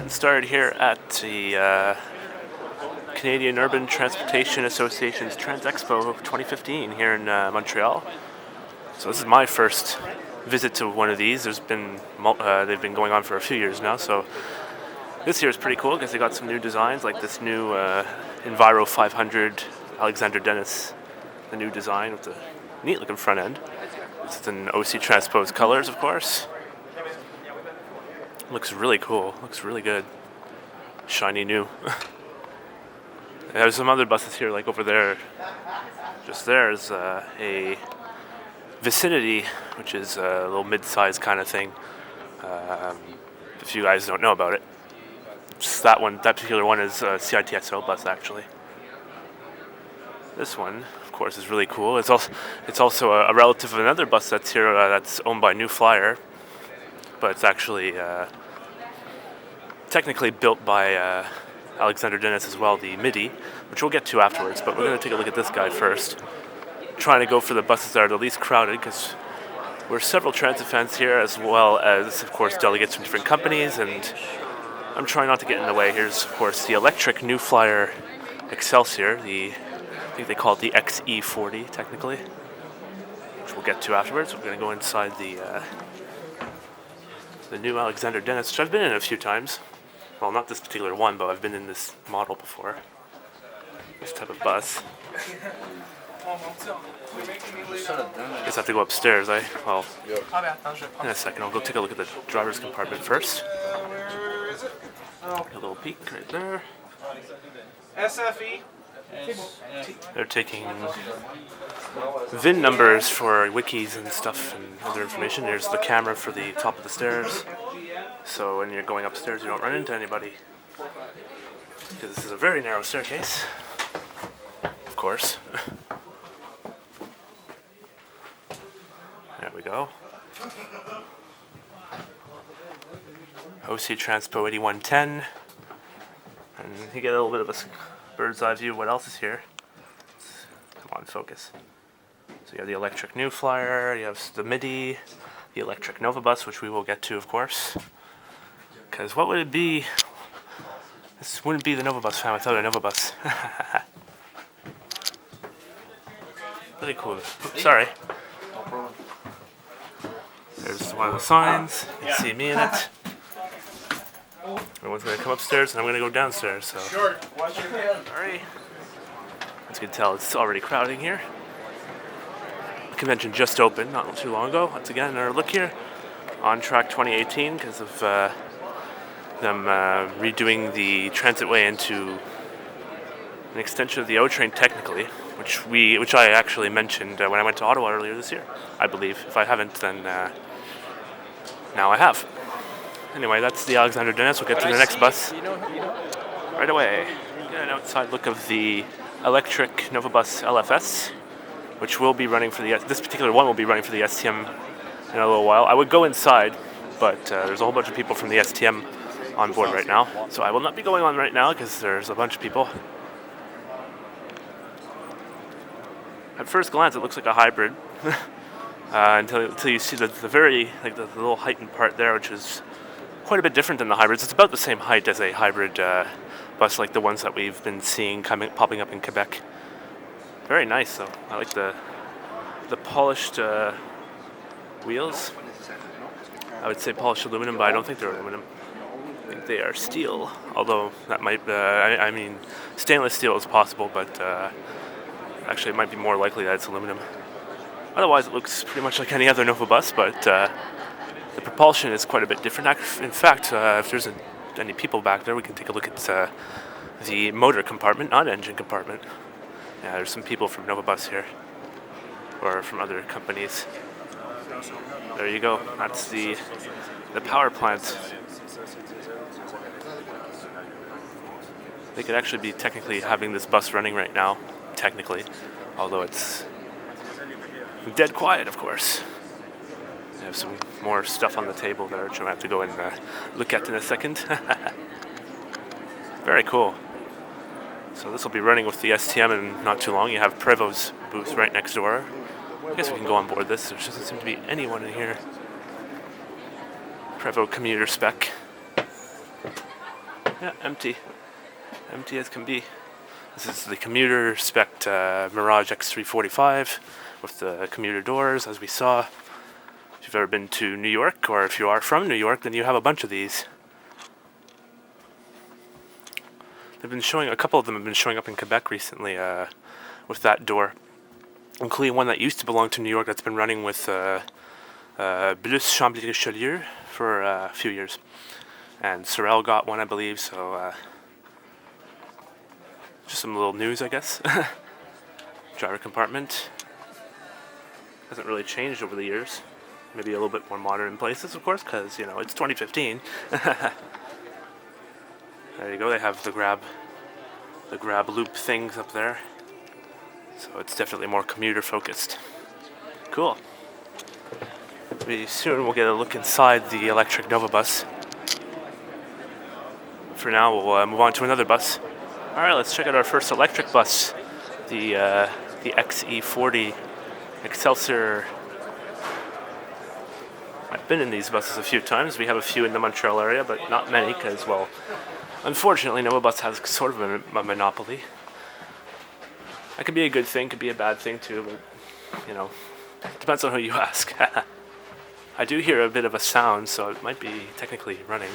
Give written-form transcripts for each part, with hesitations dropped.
Getting started here at the Canadian Urban Transportation Association's Trans-Expo 2015 here in Montreal. So this is my first visit to one of these. They've been going on for a few years now. So this year is pretty cool because they got some new designs, like this new Enviro 500 Alexander Dennis, the new design with the neat looking front end. This is in OC transposed colors, of course. Looks really cool. Looks really good. Shiny new. There's some other buses here, like over there. Just there's a Vicinity, which is a little mid-size kind of thing. If you guys don't know about it, just that particular one is a CITXO bus actually. This one, of course, is really cool. It's also a relative of another bus that's here that's owned by New Flyer, but it's actually technically built by Alexander Dennis as well, the MIDI, which we'll get to afterwards, but we're going to take a look at this guy first. Trying to go for the buses that are the least crowded, because we're several transit fans here, as well as, of course, delegates from different companies, and I'm trying not to get in the way. Here's, of course, the electric New Flyer Excelsior, I think they call it the XE40, technically, which we'll get to afterwards. We're going to go inside the new Alexander Dennis, which I've been in a few times. Well, not this particular one, but I've been in this model before. This type of bus. Guess I have to go upstairs, Well, in a second. I'll go take a look at the driver's compartment first. A little peek right there. SFE. They're taking VIN numbers for wikis and stuff and other information. There's the camera for the top of the stairs. So when you're going upstairs, you don't run into anybody. Because this is a very narrow staircase. Of course. There we go. OC Transpo 8110. And you get a little bit of a bird's eye view. What else is here? Come on, focus. So you have the electric New Flyer, you have the MIDI, the electric Nova bus, which we will get to, of course. Because what would it be? This wouldn't be the Nova bus fan without a Nova bus. Really cool. Oops, sorry. There's one of the signs. You can see me in it. Everyone's going to come upstairs, and I'm going to go downstairs. So, sorry. As you can tell, it's already crowding here. The convention just opened not too long ago. Once again, our look here on track 2018 because of them redoing the transitway into an extension of the O train, technically, which I actually mentioned when I went to Ottawa earlier this year, I believe. If I haven't, then now I have. Anyway, that's the Alexander Dennis. We'll get to the next bus right away. Get an outside look of the electric Nova bus LFS, which will be running for this particular one will be running for the STM in a little while. I would go inside, but there's a whole bunch of people from the STM on board right now, so I will not be going on right now because there's a bunch of people. At first glance, it looks like a hybrid, until you see the little heightened part there, which is quite a bit different than the hybrids. It's about the same height as a hybrid bus, like the ones that we've been seeing popping up in Quebec. Very nice, though. I like the polished wheels. I would say polished aluminum, but I don't think they're aluminum. I think they are steel, although that might, I mean, stainless steel is possible, but actually it might be more likely that it's aluminum. Otherwise, it looks pretty much like any other Nova bus, but the propulsion is quite a bit different. In fact, if there's any people back there, we can take a look at the motor compartment, not engine compartment. Yeah, there's some people from Nova bus here, or from other companies. There you go. That's the power plant. They could actually be technically having this bus running right now, technically, although it's dead quiet, of course. I have some more stuff on the table there, which I'm going to have to go and look at in a second. Very cool. So this will be running with the STM in not too long. You have Prevo's booth right next door. I guess we can go on board this. There doesn't seem to be anyone in here. Prevo commuter spec. Yeah, empty. Empty as can be. This is the commuter spec Mirage X345 with the commuter doors, as we saw. If you've ever been to New York, or if you are from New York, then you have a bunch of these. They've been showing, a couple of them have been showing up in Quebec recently with that door, including one that used to belong to New York that's been running with Blus Chambly-Richelieu for a few years. And Sorel got one, I believe, so just some little news, I guess. Driver compartment. Hasn't really changed over the years. Maybe a little bit more modern in places, of course, because, you know, it's 2015. There you go, they have the grab loop things up there. So it's definitely more commuter focused. Cool. Pretty soon we'll get a look inside the electric Nova bus. For now, we'll move on to another bus. Alright, let's check out our first electric bus. The XE40 Excelsior. I've been in these buses a few times. We have a few in the Montreal area, but not many because, well, unfortunately, Nova Bus has sort of a monopoly. That could be a good thing, could be a bad thing too, but, you know, depends on who you ask. I do hear a bit of a sound, so it might be technically running.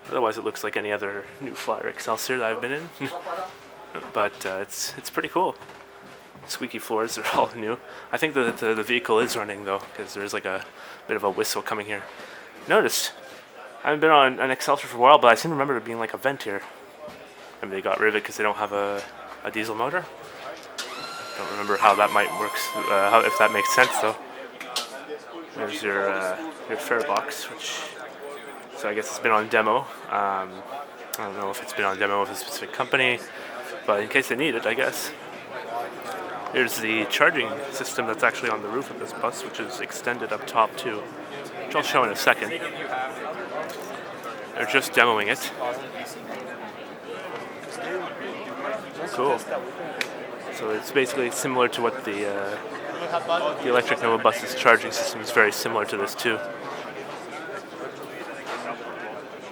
Otherwise, it looks like any other new Flyer Excelsior that I've been in. But it's pretty cool. Squeaky floors are all new. I think that the vehicle is running though, because there's like a bit of a whistle coming here. Noticed, I haven't been on an Excelsior for a while, but I seem to remember there being like a vent here. Maybe they got rid of it because they don't have a diesel motor. Don't remember how that might work. If that makes sense though. There's your fare box, which, so I guess it's been on demo. I don't know if it's been on demo with a specific company, but in case they need it, I guess. Here's the charging system that's actually on the roof of this bus, which is extended up top too, which I'll show in a second. They're just demoing it. Cool. So it's basically similar to what the electric Nova bus's charging system is, very similar to this too.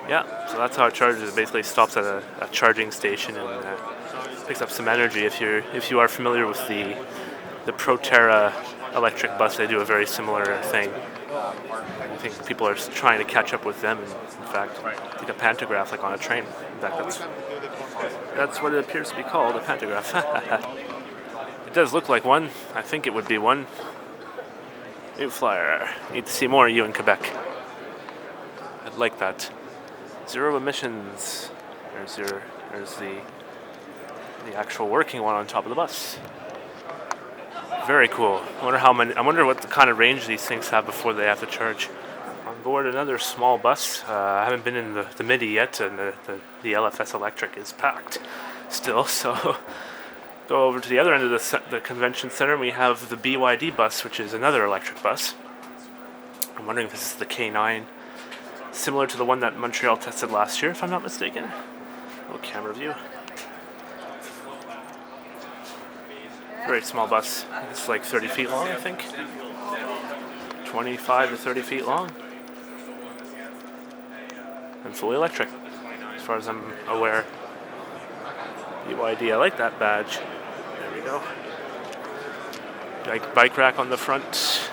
Yeah, so that's how it charges. It basically stops at a charging station and picks up some energy. If you are familiar with the Proterra electric bus, they do a very similar thing. I think people are trying to catch up with them, and in fact, like a pantograph, like on a train. In fact, that's what it appears to be called, a pantograph. It does look like one. I think it would be one. New Flyer. Need to see more of you in Quebec. I'd like that. Zero emissions. There's the actual working one on top of the bus. Very cool. I wonder what the kind of range these things have before they have to charge. On board another small bus. I haven't been in the MIDI yet, and the LFS electric is packed still. So go over to the other end of the convention center, and we have the BYD bus, which is another electric bus. I'm wondering if this is the K9, similar to the one that Montreal tested last year, if I'm not mistaken. Little camera view. Very small bus. It's like 30 feet long, I think. 25 to 30 feet long. And fully electric, as far as I'm aware. BYD, I like that badge. There we go. Bike rack on the front.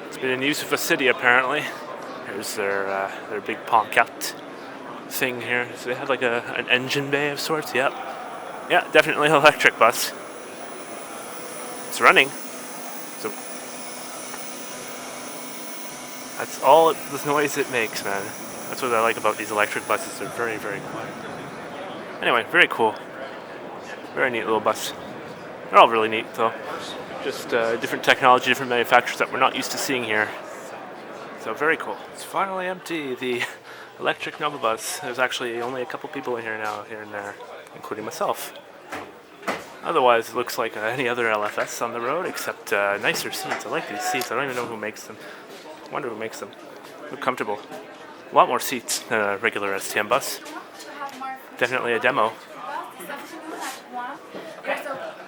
It's been in use with Vicinity apparently. Here's their big Pantograph thing here. So they have like an engine bay of sorts. Yep. Yeah, definitely an electric bus. It's running. So that's all the noise it makes, man. That's what I like about these electric buses. They're very, very quiet. Anyway, very cool. Very neat little bus. They're all really neat, though. Just different technology, different manufacturers that we're not used to seeing here. So very cool. It's finally empty, the electric Nova bus. There's actually only a couple people in here now, here and there, including myself. Otherwise, it looks like any other LFS on the road, except nicer seats. I like these seats. I don't even know who makes them. I wonder who makes them. They're comfortable. A lot more seats than a regular STM bus. Definitely a demo.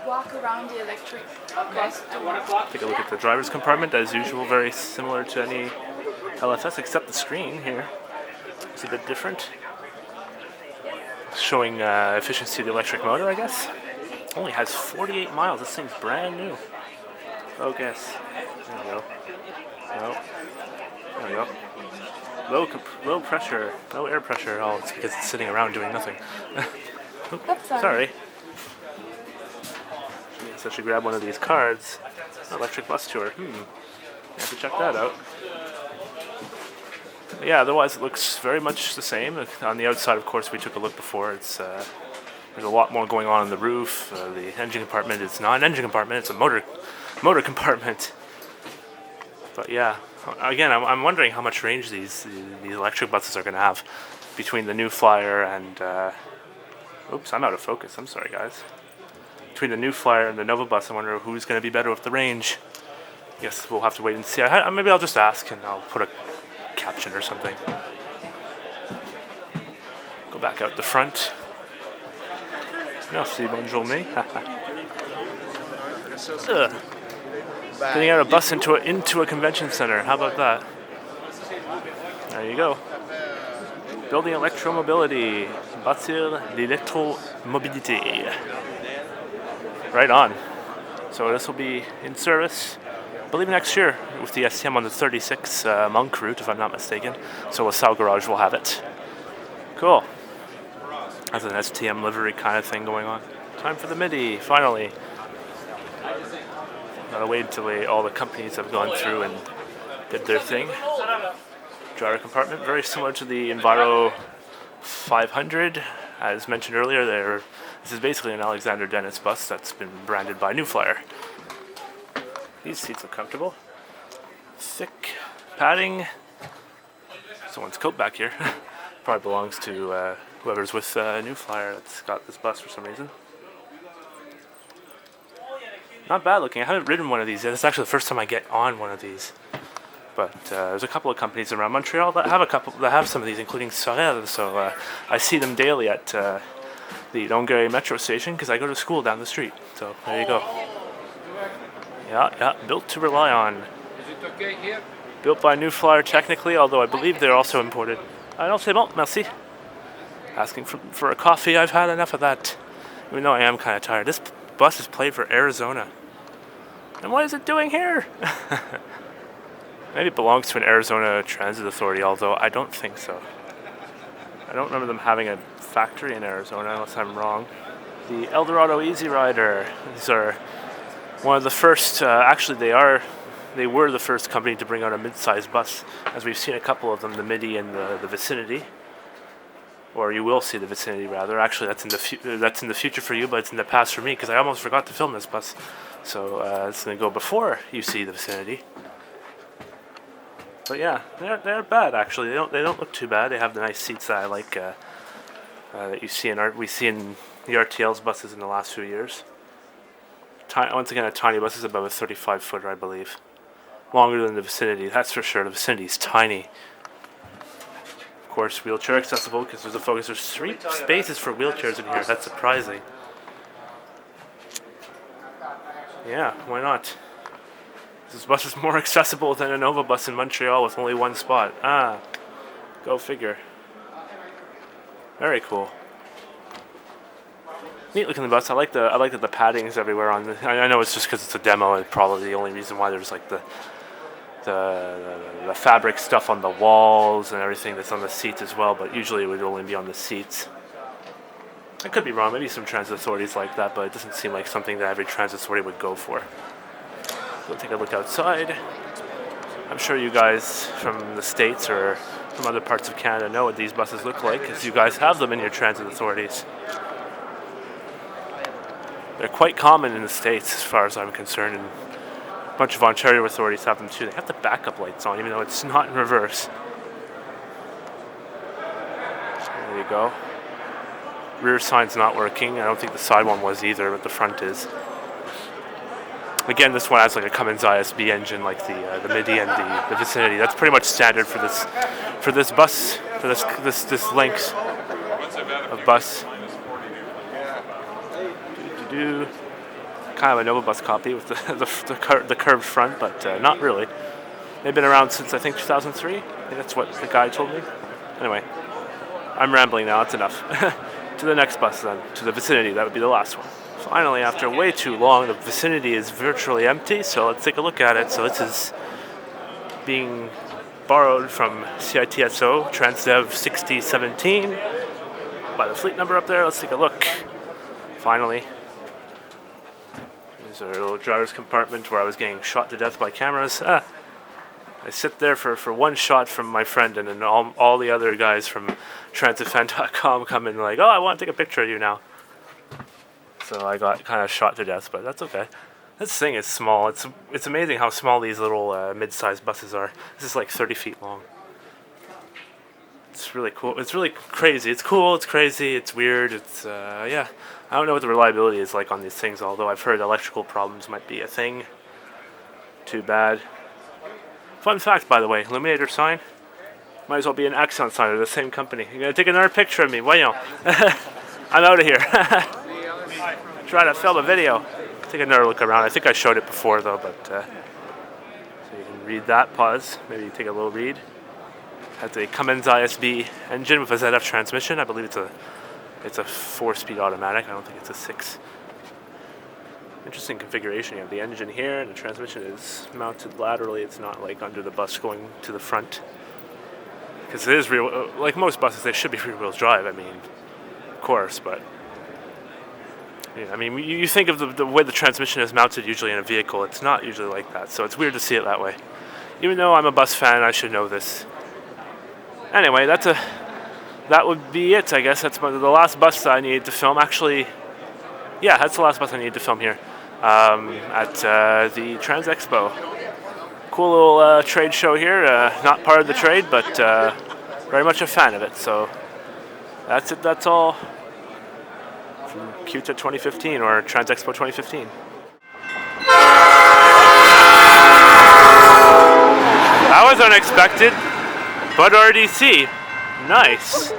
Walk around the electric bus. Take a look at the driver's compartment, as usual, very similar to any LFS, except the screen here. It's a bit different. showing efficiency of the electric motor, I guess. Only has 48 miles. This thing's brand new. Focus. There we go. No. There we go. Low pressure, no air pressure. Oh, it's because it's sitting around doing nothing. Oops, sorry. So I should grab one of these cards. Electric bus tour. I have to check that out. But yeah, otherwise it looks very much the same. On the outside, of course, we took a look before. It's there's a lot more going on the roof. The engine compartment is not an engine compartment. It's a motor compartment. But yeah, again, I'm wondering how much range these electric buses are going to have between the new Flyer and. Oops, I'm out of focus. I'm sorry, guys. Between the new Flyer and the Nova bus, I wonder who's going to be better with the range. I guess we'll have to wait and see. Maybe I'll just ask and I'll put a caption or something. Go back out the front. Merci, bonne journée. Getting out a bus into a convention center. How about that? There you go. Building electromobility. Bâtir l'électromobilité. Right on. So this will be in service, I believe, next year with the STM on the 36 Monk route, if I'm not mistaken. So LaSalle Garage will have it. Cool. That's an STM livery kind of thing going on. Time for the MIDI, finally. Gotta wait until all the companies have gone through and did their thing. Driver compartment, very similar to the Enviro 500. As mentioned earlier, this is basically an Alexander Dennis bus that's been branded by New Flyer. These seats are comfortable. Thick padding. Someone's coat back here. Probably belongs to whoever's with New Flyer that's got this bus for some reason. Not bad looking. I haven't ridden one of these yet. It's actually the first time I get on one of these. But there's a couple of companies around Montreal that have some of these, including Sorel. So I see them daily at the Longueuil metro station because I go to school down the street. So there you go. Yeah, built to rely on. Is it okay here? Built by New Flyer technically, although I believe they're also imported. Non, c'est bon, merci. Asking for a coffee, I've had enough of that. Even though I am kind of tired. This bus is played for Arizona. And what is it doing here? Maybe it belongs to an Arizona Transit Authority, although I don't think so. I don't remember them having a factory in Arizona, unless I'm wrong. The Dorado Easy Rider. These are one of the first, they were the first company to bring out a mid-sized bus, as we've seen a couple of them, the MIDI and the Vicinity. Or you will see the Vicinity, rather. Actually, that's in the future for you, but it's in the past for me, because I almost forgot to film this bus. So it's going to go before you see the Vicinity. But yeah, they're bad actually. They don't look too bad. They have the nice seats that I like that you see we see in the RTL's buses in the last few years. Once again, a tiny bus is about a 35-footer, I believe. Longer than the Vicinity, that's for sure. The Vicinity's tiny. Of course, wheelchair accessible because there's a focus. There's 3 spaces for wheelchairs in here. That's surprising. Yeah, why not? This bus is more accessible than a Nova bus in Montreal with only 1 spot. Go figure. Very cool. Neat looking bus. I like that the padding's everywhere on the. I know it's just because it's a demo, and probably the only reason why there's like the fabric stuff on the walls and everything that's on the seats as well. But usually it would only be on the seats. I could be wrong. Maybe some transit authorities like that, but it doesn't seem like something that every transit authority would go for. We'll take a look outside. I'm sure you guys from the States or from other parts of Canada know what these buses look like, because you guys have them in your transit authorities. They're quite common in the States as far as I'm concerned, and a bunch of Ontario authorities have them too. They have the backup lights on, even though it's not in reverse. There you go. Rear sign's not working. I don't think the side one was either, but the front is. Again, this one has like a Cummins ISB engine, like the MIDI and the Vicinity. That's pretty much standard for this bus, for this length of bus. Kind of a Nova bus copy with the curved front, but not really. They've been around since I think 2003. I think that's what the guy told me. Anyway, I'm rambling now. It's enough. to the next bus then, to the Vicinity. That would be the last one. Finally, after way too long, the Vicinity is virtually empty, so let's take a look at it. So this is being borrowed from CITSO, Transdev 6017, by the fleet number up there. Let's take a look. Finally. There's our little driver's compartment where I was getting shot to death by cameras. I sit there for one shot from my friend, and then all the other guys from transifan.com come in like, oh, I want to take a picture of you now. So I got kind of shot to death, but that's okay. This thing is small. It's amazing how small these little mid-sized buses are. This is like 30 feet long. It's really cool. It's really crazy. It's cool. It's crazy. It's weird. It's yeah. I don't know what the reliability is like on these things, although I've heard electrical problems might be a thing. Too bad. Fun fact, by the way, illuminator sign might as well be an accent sign. They're the same company. You're gonna take another picture of me, voyons. I'm out of here. Try to film a video. Take another look around. I think I showed it before though, but so you can read that. Pause. Maybe take a little read. Has a Cummins ISB engine with a ZF transmission. I believe it's a 4-speed automatic. I don't think it's a 6. Interesting configuration. You have the engine here, and the transmission is mounted laterally. It's not like under the bus going to the front. Because it is real. Like most buses, they should be rear-wheel drive. I mean, of course, but. Yeah, I mean, you think of the way the transmission is mounted usually in a vehicle. It's not usually like that, so it's weird to see it that way. Even though I'm a bus fan, I should know this. Anyway, that would be it, I guess. That's the last bus that I needed to film. Actually, yeah, that's the last bus I needed to film here at the Trans-Expo. Cool little trade show here. Not part of the trade, but very much a fan of it. So that's it. That's all. From CUTA 2015 or Trans-Expo 2015. That was unexpected, but RDC, nice.